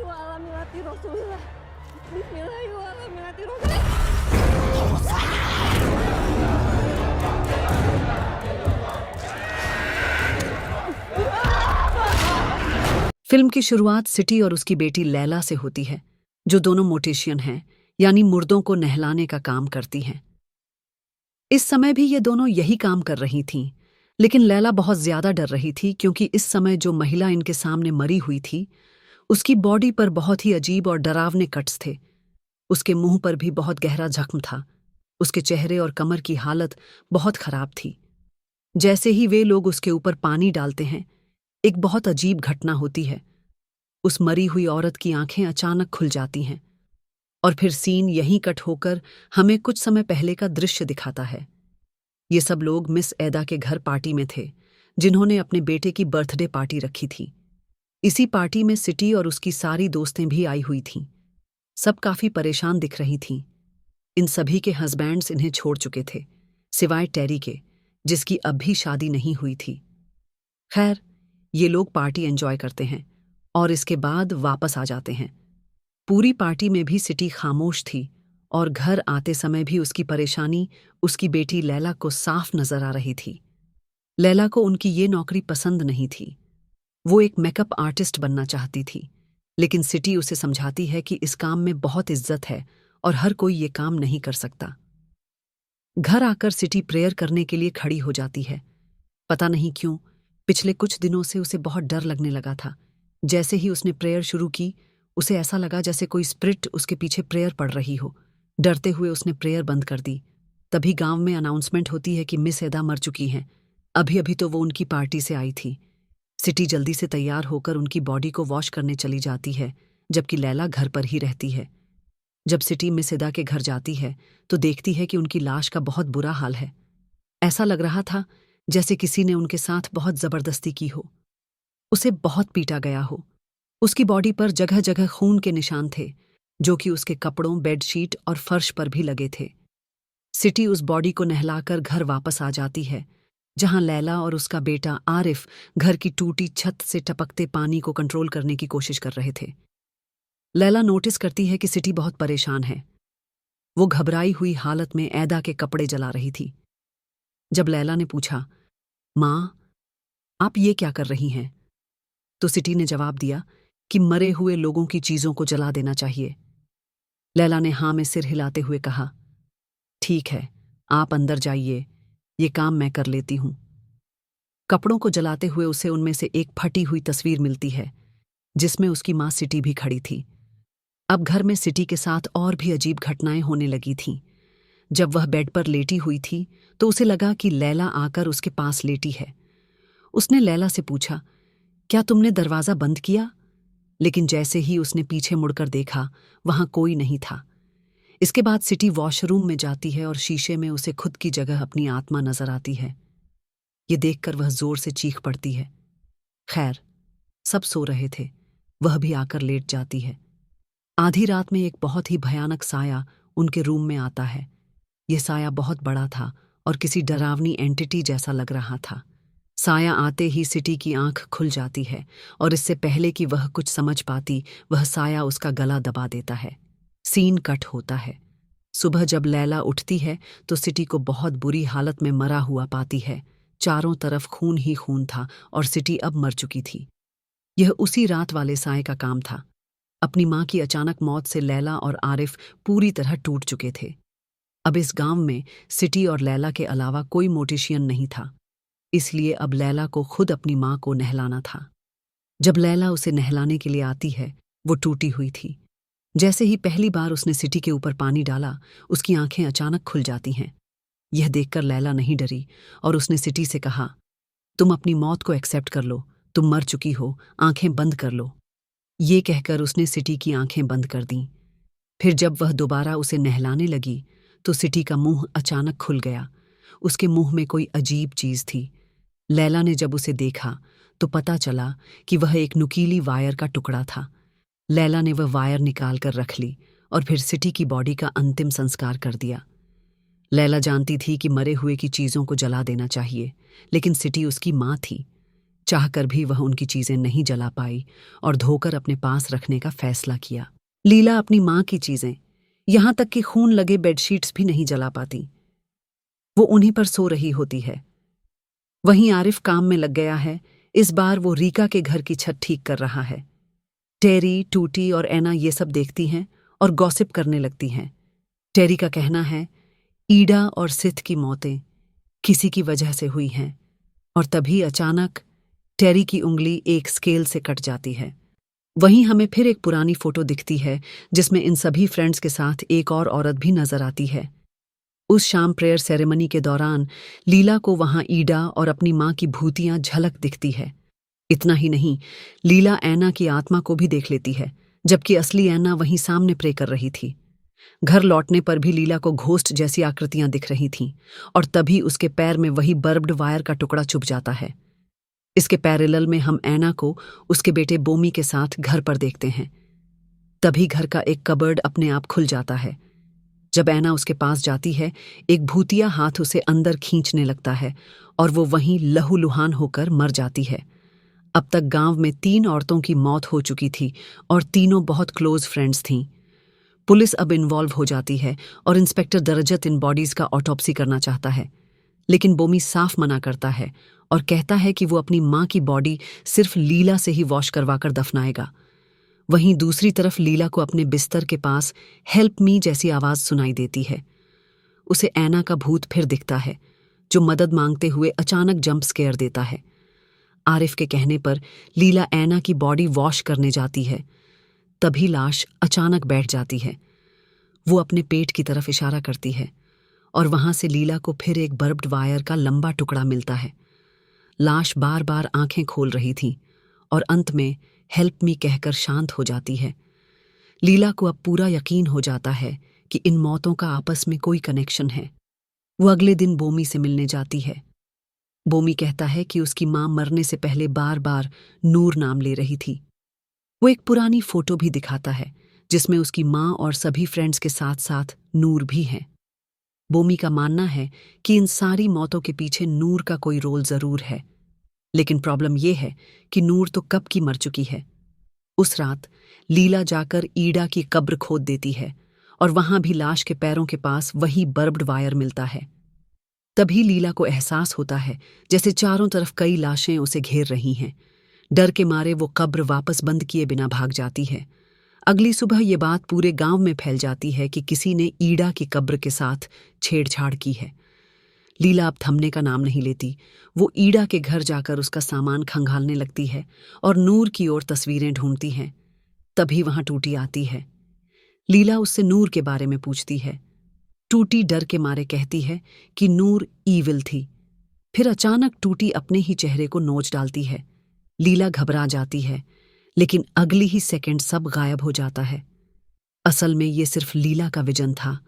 Bismillahirrahmanirrahim. Bismillahirrahmanirrahim. Film की शुरुआत city और उसकी बेटी लैला से होती है, जो दोनों मोटेशियन हैं, यानी मुर्दों को नहलाने का काम करती हैं। इस समय भी ये दोनों यही काम कर रही थीं, लेकिन लैला बहुत ज्यादा डर रही थी क्योंकि इस समय जो महिला इनके सामने मरी हुई थी, उसकी बॉडी पर बहुत ही अजीब और डरावने कट्स थे। उसके मुंह पर भी बहुत गहरा जख्म था। उसके चेहरे और कमर की हालत बहुत खराब थी। जैसे ही वे लोग उसके ऊपर पानी डालते हैं, एक बहुत अजीब घटना होती है। उस मरी हुई औरत की आंखें अचानक खुल जाती हैं और फिर सीन यहीं कट होकर हमें कुछ समय पहले का दृश्य दिखाता है। ये सब लोग मिस एदा के घर पार्टी में थे, जिन्होंने अपने बेटे की बर्थडे पार्टी रखी थी। इसी पार्टी में सिटी और उसकी सारी दोस्तें भी आई हुई थीं। सब काफी परेशान दिख रही थीं। इन सभी के हस्बैंड्स इन्हें छोड़ चुके थे, सिवाय टेरी के, जिसकी अब भी शादी नहीं हुई थी। खैर, ये लोग पार्टी एंजॉय करते हैं और इसके बाद वापस आ जाते हैं। पूरी पार्टी में भी सिटी खामोश थी और घर आते समय भी उसकी परेशानी उसकी बेटी लैला को साफ नजर आ रही थी। लैला को उनकी ये नौकरी पसंद नहीं थी। वो एक मेकअप आर्टिस्ट बनना चाहती थी, लेकिन सिटी उसे समझाती है कि इस काम में बहुत इज्जत है और हर कोई ये काम नहीं कर सकता। घर आकर सिटी प्रेयर करने के लिए खड़ी हो जाती है। पता नहीं क्यों, पिछले कुछ दिनों से उसे बहुत डर लगने लगा था। जैसे ही उसने प्रेयर शुरू की, उसे ऐसा लगा जैसे कोई स्पिरिट उसके पीछे प्रेयर पढ़ रही हो। डरते हुए उसने प्रेयर बंद कर दी। तभी गांव में अनाउंसमेंट होती है कि मिस एदा मर चुकी हैं। अभी अभी तो वो उनकी पार्टी से आई थी। सिटी जल्दी से तैयार होकर उनकी बॉडी को वॉश करने चली जाती है, जबकि लैला घर पर ही रहती है। जब सिटी मिस एदा के घर जाती है तो देखती है कि उनकी लाश का बहुत बुरा हाल है। ऐसा लग रहा था जैसे किसी ने उनके साथ बहुत जबरदस्ती की हो। उसे बहुत पीटा गया हो। उसकी बॉडी पर जगह जगह खून के निशान थे, जो कि उसके कपड़ों, बेडशीट और फर्श पर भी लगे थे। सिटी उस बॉडी को नहलाकर घर वापस आ जाती है, जहां लैला और उसका बेटा आरिफ घर की टूटी छत से टपकते पानी को कंट्रोल करने की कोशिश कर रहे थे। लैला नोटिस करती है कि सिटी बहुत परेशान है। वो घबराई हुई हालत में ऐदा के कपड़े जला रही थी। जब लैला ने पूछा, माँ, आप ये क्या कर रही हैं? तो सिटी ने जवाब दिया कि मरे हुए लोगों की चीजों को जला देना चाहिए। लैला ने हाँ में सिर हिलाते हुए कहा, ठीक है, आप अंदर जाइए, ये काम मैं कर लेती हूं। कपड़ों को जलाते हुए उसे उनमें से एक फटी हुई तस्वीर मिलती है, जिसमें उसकी माँ सिटी भी खड़ी थी। अब घर में सिटी के साथ और भी अजीब घटनाएं होने लगी थीं। जब वह बेड पर लेटी हुई थी तो उसे लगा कि लैला आकर उसके पास लेटी है। उसने लैला से पूछा, क्या तुमने दरवाजा बंद किया? लेकिन जैसे ही उसने पीछे मुड़कर देखा, वहां कोई नहीं था। इसके बाद सिटी वॉशरूम में जाती है और शीशे में उसे खुद की जगह अपनी आत्मा नजर आती है। ये देखकर वह जोर से चीख पड़ती है। खैर, सब सो रहे थे, वह भी आकर लेट जाती है। आधी रात में एक बहुत ही भयानक साया उनके रूम में आता है। यह साया बहुत बड़ा था और किसी डरावनी एंटिटी जैसा लग रहा था। साया आते ही सिटी की आंख खुल जाती है और इससे पहले कि वह कुछ समझ पाती, वह साया उसका गला दबा देता है। सीन कट होता है। सुबह जब लैला उठती है तो सिटी को बहुत बुरी हालत में मरा हुआ पाती है। चारों तरफ खून ही खून था और सिटी अब मर चुकी थी। यह उसी रात वाले साए का काम था। अपनी मां की अचानक मौत से लैला और आरिफ पूरी तरह टूट चुके थे। अब इस गांव में सिटी और लैला के अलावा कोई मोटिशियन नहीं था, इसलिए अब लैला को खुद अपनी मां को नहलाना था। जब लैला उसे नहलाने के लिए आती है, वो टूटी हुई थी। जैसे ही पहली बार उसने सिटी के ऊपर पानी डाला, उसकी आंखें अचानक खुल जाती हैं। यह देखकर लैला नहीं डरी और उसने सिटी से कहा, तुम अपनी मौत को एक्सेप्ट कर लो, तुम मर चुकी हो, आंखें बंद कर लो। ये कहकर उसने सिटी की आंखें बंद कर दीं। फिर जब वह दोबारा उसे नहलाने लगी तो सिटी का मुंह अचानक खुल गया। उसके मुंह में कोई अजीब चीज थी। लैला ने जब उसे देखा तो पता चला कि वह एक नुकीली वायर का टुकड़ा था। लैला ने वह वायर निकाल कर रख ली और फिर सिटी की बॉडी का अंतिम संस्कार कर दिया। लैला जानती थी कि मरे हुए की चीजों को जला देना चाहिए, लेकिन सिटी उसकी मां थी। चाहकर भी वह उनकी चीजें नहीं जला पाई और धोकर अपने पास रखने का फैसला किया। लीला अपनी मां की चीजें, यहां तक कि खून लगे बेडशीट्स भी नहीं जला पाती। वो उन्हीं पर सो रही होती है। वहीं आरिफ काम में लग गया है। इस बार वो रीका के घर की छत ठीक कर रहा है। टेरी, टूटी और ऐना ये सब देखती हैं और गॉसिप करने लगती हैं। टेरी का कहना है ईडा और सिथ की मौतें किसी की वजह से हुई हैं और तभी अचानक टेरी की उंगली एक स्केल से कट जाती है। वहीं हमें फिर एक पुरानी फोटो दिखती है जिसमें इन सभी फ्रेंड्स के साथ एक और औरत भी नजर आती है। उस शाम प्रेयर सेरेमनी के दौरान लीला को वहां ईडा और अपनी मां की भूतियां झलक दिखती है। इतना ही नहीं, लीला ऐना की आत्मा को भी देख लेती है, जबकि असली ऐना वहीं सामने प्रे कर रही थी। घर लौटने पर भी लीला को घोस्ट जैसी आकृतियां दिख रही थीं और तभी उसके पैर में वही बर्ब्ड वायर का टुकड़ा चुभ जाता है। इसके पैरेलल में हम ऐना को उसके बेटे बोमी के साथ घर पर देखते हैं। तभी घर का एक कबर्ड अपने आप खुल जाता है। जब ऐना उसके पास जाती है, एक भूतिया हाथ उसे अंदर खींचने लगता है और वो वहीं लहूलुहान होकर मर जाती है। अब तक गांव में 3 औरतों की मौत हो चुकी थी और तीनों बहुत क्लोज फ्रेंड्स थीं। पुलिस अब इन्वॉल्व हो जाती है और इंस्पेक्टर दरजत इन बॉडीज का ऑटोप्सी करना चाहता है, लेकिन बोमी साफ मना करता है और कहता है कि वो अपनी मां की बॉडी सिर्फ लीला से ही वॉश करवाकर दफनाएगा। वहीं दूसरी तरफ लीला को अपने बिस्तर के पास हेल्प मी जैसी आवाज सुनाई देती है। उसे ऐना का भूत फिर दिखता है, जो मदद मांगते हुए अचानक जंप स्केयर देता है। आरिफ के कहने पर लीला ऐना की बॉडी वॉश करने जाती है। तभी लाश अचानक बैठ जाती है। वो अपने पेट की तरफ इशारा करती है और वहां से लीला को फिर एक बर्ब्ड वायर का लंबा टुकड़ा मिलता है। लाश बार बार आंखें खोल रही थी और अंत में हेल्प मी कहकर शांत हो जाती है। लीला को अब पूरा यकीन हो जाता है कि इन मौतों का आपस में कोई कनेक्शन है। वो अगले दिन बोमी से मिलने जाती है। बोमी कहता है कि उसकी मां मरने से पहले बार बार नूर नाम ले रही थी। वो एक पुरानी फोटो भी दिखाता है जिसमें उसकी मां और सभी फ्रेंड्स के साथ साथ नूर भी हैं। बोमी का मानना है कि इन सारी मौतों के पीछे नूर का कोई रोल जरूर है, लेकिन प्रॉब्लम यह है कि नूर तो कब की मर चुकी है। उस रात लीला जाकर ईडा की कब्र खोद देती है और वहां भी लाश के पैरों के पास वही बर्ब्ड वायर मिलता है। तभी लीला को एहसास होता है जैसे चारों तरफ कई लाशें उसे घेर रही हैं। डर के मारे वो कब्र वापस बंद किए बिना भाग जाती है। अगली सुबह ये बात पूरे गांव में फैल जाती है कि किसी ने ईडा की कब्र के साथ छेड़छाड़ की है। लीला अब थमने का नाम नहीं लेती। वो ईडा के घर जाकर उसका सामान खंगालने लगती है और नूर की ओर तस्वीरें ढूंढती है। तभी वहां टूटी आती है। लीला उससे नूर के बारे में पूछती है। टूटी डर के मारे कहती है कि नूर ईविल थी। फिर अचानक टूटी अपने ही चेहरे को नोच डालती है। लीला घबरा जाती है, लेकिन अगली ही सेकंड सब गायब हो जाता है। असल में ये सिर्फ लीला का विजन था।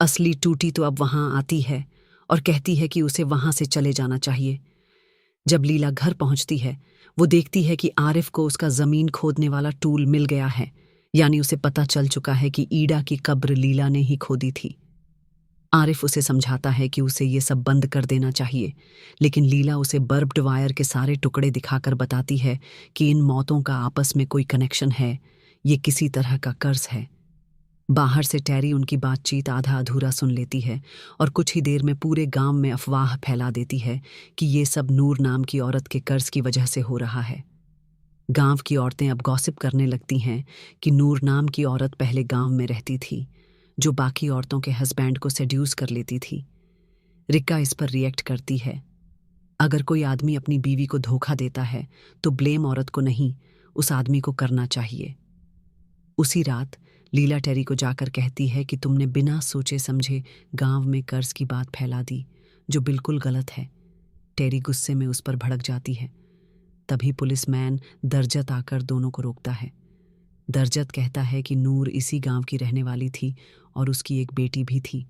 असली टूटी तो अब वहां आती है और कहती है कि उसे वहां से चले जाना चाहिए। जब लीला घर पहुंचती है, वो देखती है कि आरिफ को उसका जमीन खोदने वाला टूल मिल गया है, यानी उसे पता चल चुका है कि ईडा की कब्र लीला ने ही खोदी थी। आरिफ उसे समझाता है कि उसे ये सब बंद कर देना चाहिए, लेकिन लीला उसे बर्ब्ड वायर के सारे टुकड़े दिखाकर बताती है कि इन मौतों का आपस में कोई कनेक्शन है, ये किसी तरह का कर्ज है। बाहर से टेरी उनकी बातचीत आधा अधूरा सुन लेती है और कुछ ही देर में पूरे गांव में अफवाह फैला देती है कि ये सब नूर नाम की औरत के कर्ज की वजह से हो रहा है। गांव की औरतें अब गॉसिप करने लगती हैं कि नूर नाम की औरत पहले गांव में रहती थी, जो बाकी औरतों के हस्बैंड को सेड्यूस कर लेती थी। रिक्का इस पर रिएक्ट करती है। अगर कोई आदमी अपनी बीवी को धोखा देता है तो ब्लेम औरत को नहीं, उस आदमी को करना चाहिए। उसी रात लीला टेरी को जाकर कहती है कि तुमने बिना सोचे समझे गांव में कर्ज की बात फैला दी, जो बिल्कुल गलत है। टेरी गुस्से में उस पर भड़क जाती है। तभी पुलिसमैन दरजत आकर दोनों को रोकता है। दरजत कहता है कि नूर इसी गांव की रहने वाली थी और उसकी एक बेटी भी थी।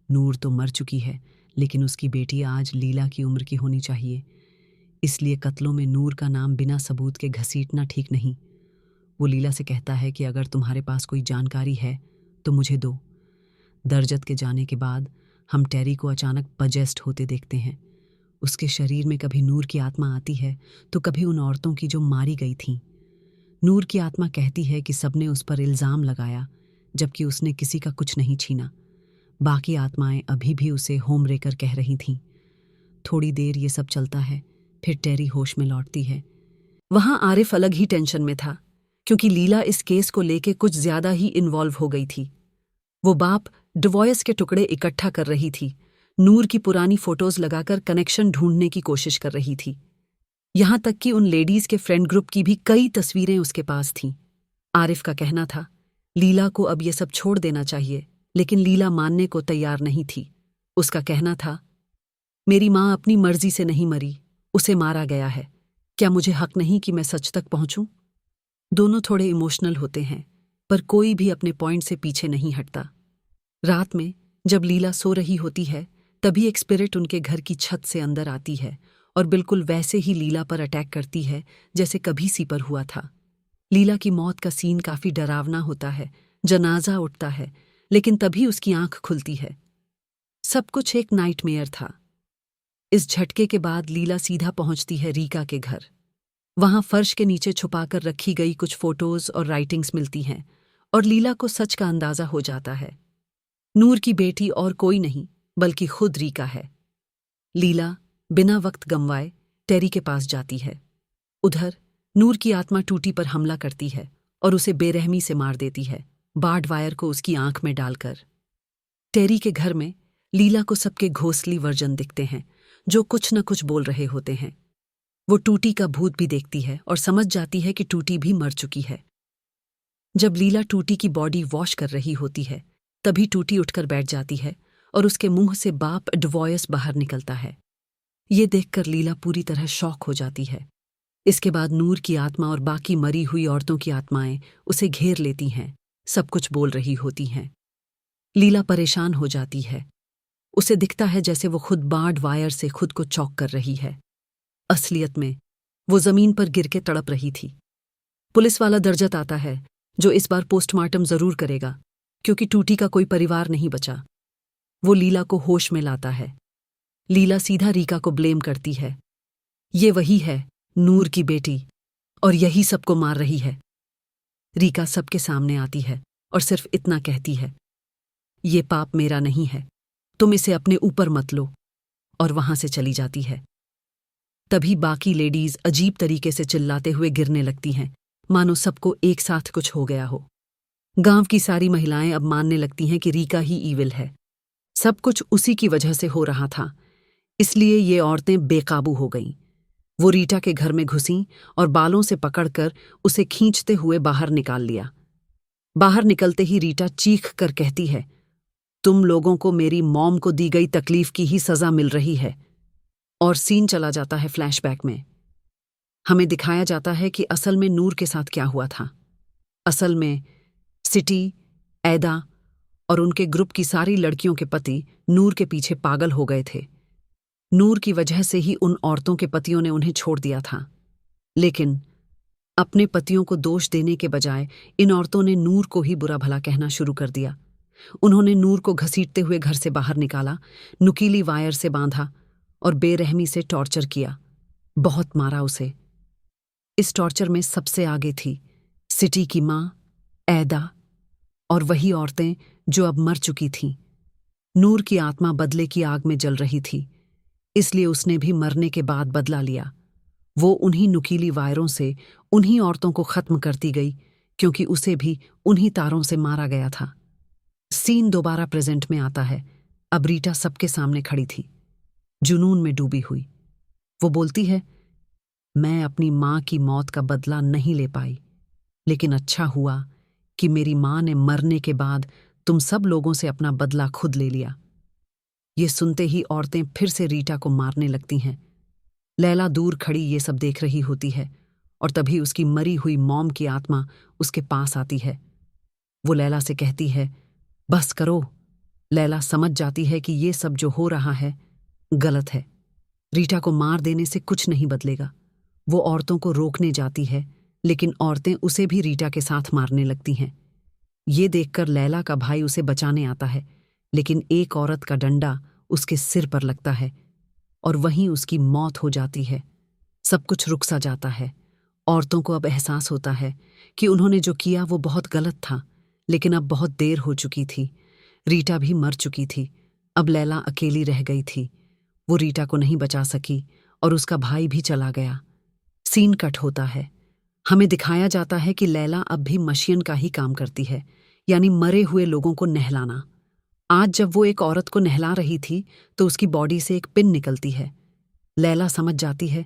नूर तो मर चुकी है, लेकिन उसकी बेटी आज लीला की उम्र की होनी चाहिए, इसलिए कत्लों में नूर का नाम बिना सबूत के घसीटना ठीक नहीं। वो लीला से कहता है कि अगर तुम्हारे पास कोई जानकारी है तो मुझे दो। दरजत के जाने के बाद हम टेरी को अचानक पजेस्ट होते देखते हैं। उसके शरीर में कभी नूर की आत्मा आती है तो कभी उन औरतों की जो मारी गई थीं। नूर की आत्मा कहती है कि सबने उस पर इल्ज़ाम लगाया, जबकि उसने किसी का कुछ नहीं छीना। बाकी आत्माएं अभी भी उसे होम रेकर कह रही थीं। थोड़ी देर ये सब चलता है, फिर टेरी होश में लौटती है। वहां आरिफ अलग ही टेंशन में था, क्योंकि लीला इस केस को लेके कुछ ज्यादा ही इन्वॉल्व हो गई थी। वो बाप डिवोर्स के टुकड़े इकट्ठा कर रही थी, नूर की पुरानी फोटोज लगाकर कनेक्शन ढूंढने की कोशिश कर रही थी। यहां तक कि उन लेडीज के फ्रेंड ग्रुप की भी कई तस्वीरें उसके पास थीं। आरिफ का कहना था, लीला को अब ये सब छोड़ देना चाहिए, लेकिन लीला मानने को तैयार नहीं थी। उसका कहना था, मेरी माँ अपनी मर्जी से नहीं मरी, उसे मारा गया है। क्या मुझे हक नहीं कि मैं सच तक पहुंचूं? दोनों थोड़े इमोशनल होते हैं, पर कोई भी अपने पॉइंट से पीछे नहीं हटता। रात में जब लीला सो रही होती है, तभी एक स्पिरिट उनके घर की छत से अंदर आती है और बिल्कुल वैसे ही लीला पर अटैक करती है जैसे कभी सी पर हुआ था। लीला की मौत का सीन काफी डरावना होता है, जनाजा उठता है, लेकिन तभी उसकी आंख खुलती है। सब कुछ एक नाइटमेयर था। इस झटके के बाद लीला सीधा पहुंचती है रीका के घर। वहां फर्श के नीचे छुपाकर रखी गई कुछ फोटोज और राइटिंग्स मिलती हैं और लीला को सच का अंदाजा हो जाता है। नूर की बेटी और कोई नहीं बल्कि खुद रीका है। लीला बिना वक्त गंवाए टेरी के पास जाती है। उधर नूर की आत्मा टूटी पर हमला करती है और उसे बेरहमी से मार देती है, बार्ड वायर को उसकी आंख में डालकर। टेरी के घर में लीला को सबके घोंसली वर्जन दिखते हैं, जो कुछ न कुछ बोल रहे होते हैं। वो टूटी का भूत भी देखती है और समझ जाती है कि टूटी भी मर चुकी है। जब लीला टूटी की बॉडी वॉश कर रही होती है, तभी टूटी उठकर बैठ जाती है और उसके मुंह से बाप डिवोर्स बाहर निकलता है। ये देखकर लीला पूरी तरह शॉक हो जाती है। इसके बाद नूर की आत्मा और बाकी मरी हुई औरतों की आत्माएं उसे घेर लेती हैं, सब कुछ बोल रही होती हैं। लीला परेशान हो जाती है। उसे दिखता है जैसे वो खुद बार्ड वायर से खुद को चौक कर रही है। असलियत में वो जमीन पर गिर के तड़प रही थी। पुलिस वाला दरजत आता है, जो इस बार पोस्टमार्टम जरूर करेगा, क्योंकि टूटी का कोई परिवार नहीं बचा। वो लीला को होश में लाता है। लीला सीधा रीका को ब्लेम करती है। ये वही है, नूर की बेटी, और यही सबको मार रही है। रीका सबके सामने आती है और सिर्फ इतना कहती है, ये पाप मेरा नहीं है, तुम इसे अपने ऊपर मत लो, और वहां से चली जाती है। तभी बाकी लेडीज अजीब तरीके से चिल्लाते हुए गिरने लगती हैं, मानो सबको एक साथ कुछ हो गया हो। गांव की सारी महिलाएं अब मानने लगती हैं कि रीका ही ईविल है। सब कुछ उसी की वजह से हो रहा था, इसलिए ये औरतें बेकाबू हो गईं। वो रीटा के घर में घुसीं और बालों से पकड़कर उसे खींचते हुए बाहर निकाल लिया। बाहर निकलते ही रीटा चीख कर कहती है, तुम लोगों को मेरी मॉम को दी गई तकलीफ की ही सजा मिल रही है। और सीन चला जाता है फ्लैशबैक में। हमें दिखाया जाता है कि असल में नूर के साथ क्या हुआ था। असल में सिटी, ऐदा और उनके ग्रुप की सारी लड़कियों के पति नूर के पीछे पागल हो गए थे। नूर की वजह से ही उन औरतों के पतियों ने उन्हें छोड़ दिया था। लेकिन अपने पतियों को दोष देने के बजाय इन औरतों ने नूर को ही बुरा भला कहना शुरू कर दिया। उन्होंने नूर को घसीटते हुए घर से बाहर निकाला, नुकीली वायर से बांधा और बेरहमी से टॉर्चर किया। बहुत मारा उसे। इस टॉर्चर में सबसे आगे थी सिटी की माँ, ऐदा, और वही औरतें जो अब मर चुकी थीं। नूर की आत्मा बदले की आग में जल रही थी, इसलिए उसने भी मरने के बाद बदला लिया। वो उन्हीं नुकीली वायरों से उन्हीं औरतों को खत्म करती गई, क्योंकि उसे भी उन्हीं तारों से मारा गया था। सीन दोबारा प्रेजेंट में आता है। अब रीटा सबके सामने खड़ी थी, जुनून में डूबी हुई। वो बोलती है, मैं अपनी माँ की मौत का बदला नहीं ले पाई, लेकिन अच्छा हुआ कि मेरी माँ ने मरने के बाद तुम सब लोगों से अपना बदला खुद ले लिया। ये सुनते ही औरतें फिर से रीटा को मारने लगती हैं। लैला दूर खड़ी ये सब देख रही होती है और तभी उसकी मरी हुई मॉम की आत्मा उसके पास आती है। वो लैला से कहती है, बस करो। लैला समझ जाती है कि ये सब जो हो रहा है गलत है। रीटा को मार देने से कुछ नहीं बदलेगा। वो औरतों को रोकने जाती है, लेकिन औरतें उसे भी रीटा के साथ मारने लगती हैं। ये देखकर लैला का भाई उसे बचाने आता है, लेकिन एक औरत का डंडा उसके सिर पर लगता है। और वहीं उसकी मौत हो जाती है। सब कुछ रुक सा जाता है। औरतों को अब एहसास होता है कि उन्होंने जो किया वो बहुत गलत था, लेकिन अब बहुत देर हो चुकी थी। रीटा भी मर चुकी थी। अब लैला अकेली रह गई थी। वो रीटा को नहीं बचा सकी और उसका भाई भी चला गया। सीन कट होता है। हमें दिखाया जाता है कि लैला अब भी मशीन का ही काम करती है, यानी मरे हुए लोगों को नहलाना। आज जब वो एक औरत को नहला रही थी तो उसकी बॉडी से एक पिन निकलती है। लैला समझ जाती है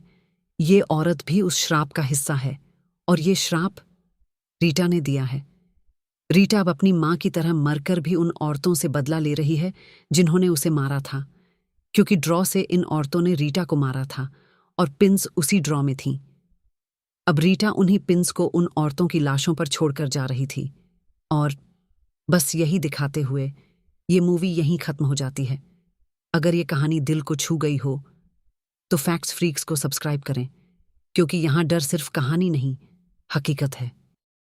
ये औरत भी उस श्राप का हिस्सा है और ये श्राप रीटा ने दिया है। रीटा अब अपनी मां की तरह मरकर भी उन औरतों से बदला ले रही है जिन्होंने उसे मारा था, क्योंकि ड्रॉ से इन औरतों ने रीटा को मारा था और पिन्स उसी ड्रॉ में थीं। अब रीटा उन्हीं पिन्स को उन औरतों की लाशों पर छोड़कर जा रही थी। और बस यही दिखाते हुए ये मूवी यहीं खत्म हो जाती है। अगर ये कहानी दिल को छू गई हो तो फैक्ट्स फ्रीक्स को सब्सक्राइब करें, क्योंकि यहाँ डर सिर्फ कहानी नहीं, हकीकत है।